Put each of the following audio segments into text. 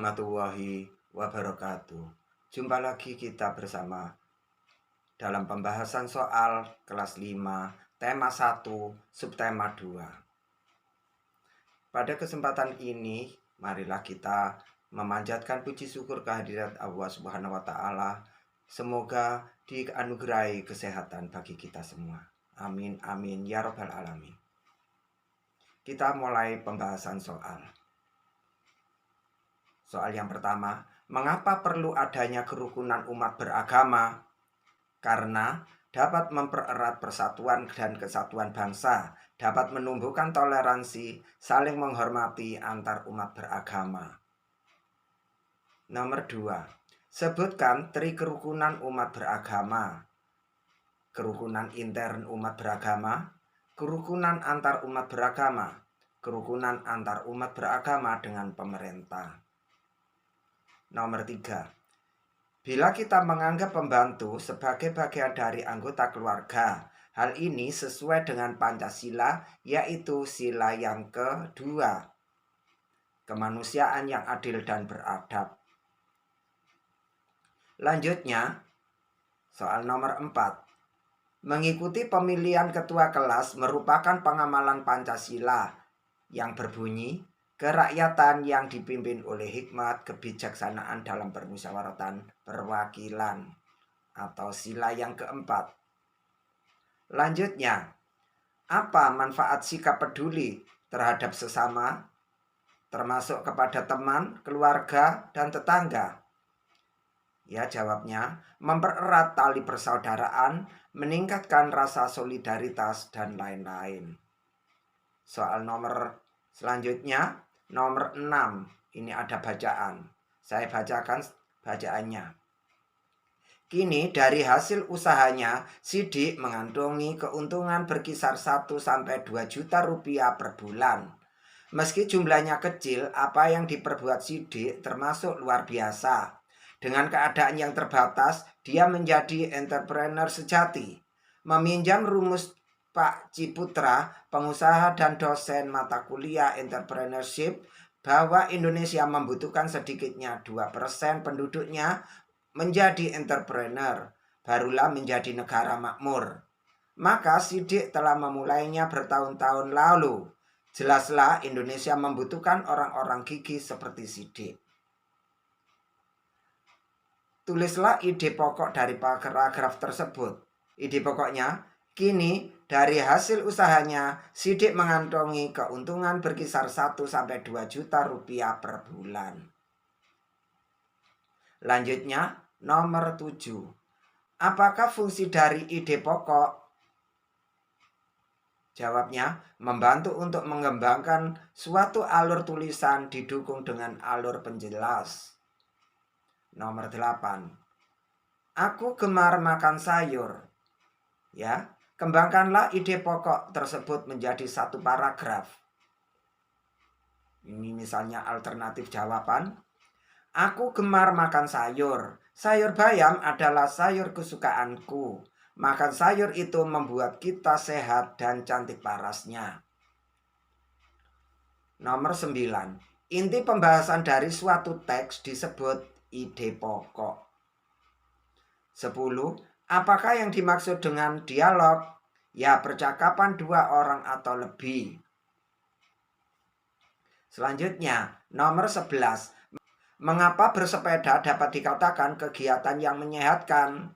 warahmatullahi wabarakatuh. Jumpa lagi kita bersama dalam pembahasan soal kelas 5, tema 1, subtema 2. Pada kesempatan ini, marilah kita memanjatkan puji syukur kehadirat Allah Subhanahu wa taala. Semoga dianugerahi kesehatan bagi kita semua. Amin amin ya rabbal alamin. Kita mulai pembahasan soal. Soal yang pertama, mengapa perlu adanya kerukunan umat beragama? Karena dapat mempererat persatuan dan kesatuan bangsa, dapat menumbuhkan toleransi, saling menghormati antar umat beragama. Nomor 2, sebutkan tri kerukunan umat beragama. Kerukunan intern umat beragama, kerukunan antar umat beragama, kerukunan antar umat beragama dengan pemerintah. Nomor 3, bila kita menganggap pembantu sebagai bagian dari anggota keluarga, hal ini sesuai dengan Pancasila, yaitu sila yang kedua, kemanusiaan yang adil dan beradab. Lanjutnya, soal nomor 4, mengikuti pemilihan ketua kelas merupakan pengamalan Pancasila yang berbunyi, kerakyatan yang dipimpin oleh hikmat kebijaksanaan dalam permusyawaratan perwakilan, atau sila yang keempat. Lanjutnya, apa manfaat sikap peduli terhadap sesama, termasuk kepada teman, keluarga, dan tetangga? Ya, jawabnya, mempererat tali persaudaraan, meningkatkan rasa solidaritas, dan lain-lain. Soal nomor selanjutnya, nomor 6, ini ada bacaan. Saya bacakan bacaannya. Kini dari hasil usahanya, Sidik mengantongi keuntungan berkisar 1-2 juta rupiah per bulan. Meski jumlahnya kecil, apa yang diperbuat Sidik termasuk luar biasa. Dengan keadaan yang terbatas, dia menjadi entrepreneur sejati. Meminjam rumus Pak Ciputra, pengusaha dan dosen mata kuliah entrepreneurship, bahwa Indonesia membutuhkan sedikitnya 2% penduduknya menjadi entrepreneur, barulah menjadi negara makmur. Maka Sidik telah memulainya bertahun-tahun lalu. Jelaslah Indonesia membutuhkan orang-orang gigih seperti Sidik. Tulislah ide pokok dari paragraf tersebut. Ide pokoknya, kini dari hasil usahanya, Sidik mengantongi keuntungan berkisar 1-2 juta rupiah per bulan. Lanjutnya, nomor 7. Apakah fungsi dari ide pokok? Jawabnya, membantu untuk mengembangkan suatu alur tulisan didukung dengan alur penjelas. Nomor 8. Aku gemar makan sayur. Ya, kembangkanlah ide pokok tersebut menjadi satu paragraf. Ini misalnya alternatif jawaban. Aku gemar makan sayur. Sayur bayam adalah sayur kesukaanku. Makan sayur itu membuat kita sehat dan cantik parasnya. Nomor 9. Inti pembahasan dari suatu teks disebut ide pokok. 10. Apakah yang dimaksud dengan dialog? Ya, percakapan dua orang atau lebih. Selanjutnya, nomor 11. Mengapa bersepeda dapat dikatakan kegiatan yang menyehatkan?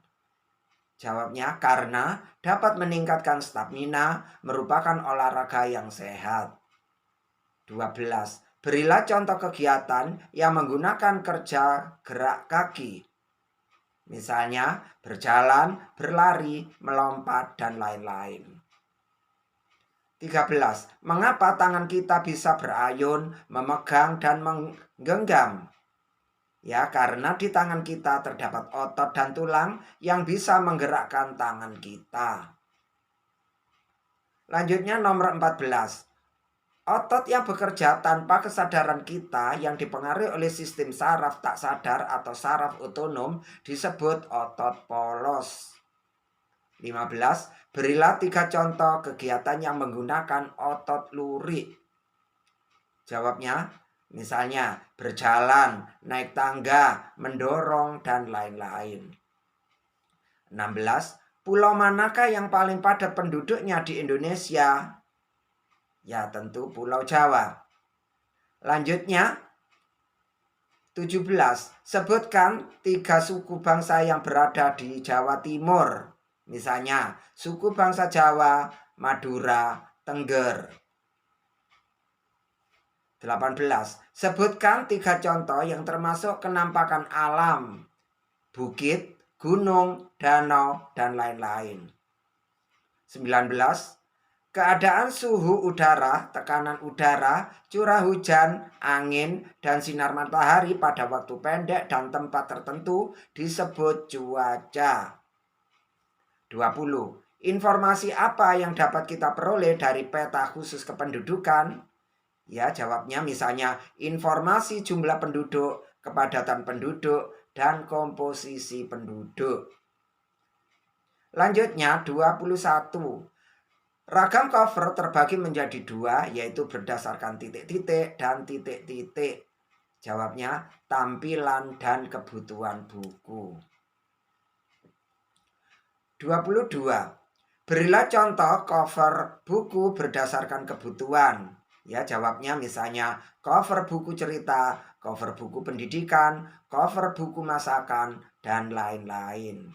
Jawabnya, karena dapat meningkatkan stamina, merupakan olahraga yang sehat. 12. Berilah contoh kegiatan yang menggunakan kerja gerak kaki. Misalnya, berjalan, berlari, melompat, dan lain-lain. 13. Mengapa tangan kita bisa berayun, memegang, dan menggenggam? Ya, karena di tangan kita terdapat otot dan tulang yang bisa menggerakkan tangan kita. Lanjutnya nomor 14. Otot yang bekerja tanpa kesadaran kita yang dipengaruhi oleh sistem saraf tak sadar atau saraf otonom disebut otot polos. 15. Berilah 3 contoh kegiatan yang menggunakan otot lurik. Jawabnya, Misalnya berjalan, naik tangga, mendorong, dan lain-lain. 16. Pulau manakah yang paling padat penduduknya di Indonesia? Ya, tentu Pulau Jawa. Lanjutnya, 17. Sebutkan 3 suku bangsa yang berada di Jawa Timur. Misalnya, suku bangsa Jawa, Madura, Tengger. 18. Sebutkan 3 contoh yang termasuk kenampakan alam, bukit, gunung, danau, dan lain-lain. 19. Keadaan suhu udara, tekanan udara, curah hujan, angin, dan sinar matahari pada waktu pendek dan tempat tertentu disebut cuaca. 20. Informasi apa yang dapat kita peroleh dari peta khusus kependudukan? Ya, jawabnya misalnya informasi jumlah penduduk, kepadatan penduduk, dan komposisi penduduk. Lanjutnya 21. Ragam cover terbagi menjadi 2, yaitu berdasarkan titik-titik dan titik-titik. Jawabnya tampilan dan kebutuhan buku. 22. Berilah contoh cover buku berdasarkan kebutuhan. Ya, jawabnya misalnya cover buku cerita, cover buku pendidikan, cover buku masakan, dan lain-lain.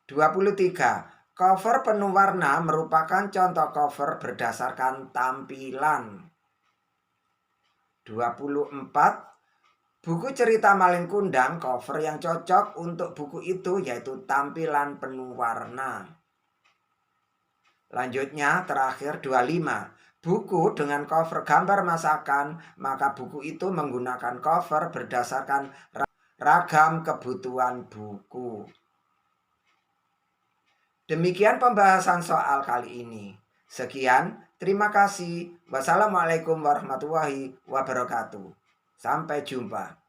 23. Cover penuh warna merupakan contoh cover berdasarkan tampilan. 24. Buku cerita Malin Kundang cover yang cocok untuk buku itu yaitu tampilan penuh warna. Lanjutnya terakhir 25. Buku dengan cover gambar masakan, maka buku itu menggunakan cover berdasarkan ragam kebutuhan buku. Demikian pembahasan soal kali ini. Sekian, terima kasih. Wassalamualaikum warahmatullahi wabarakatuh. Sampai jumpa.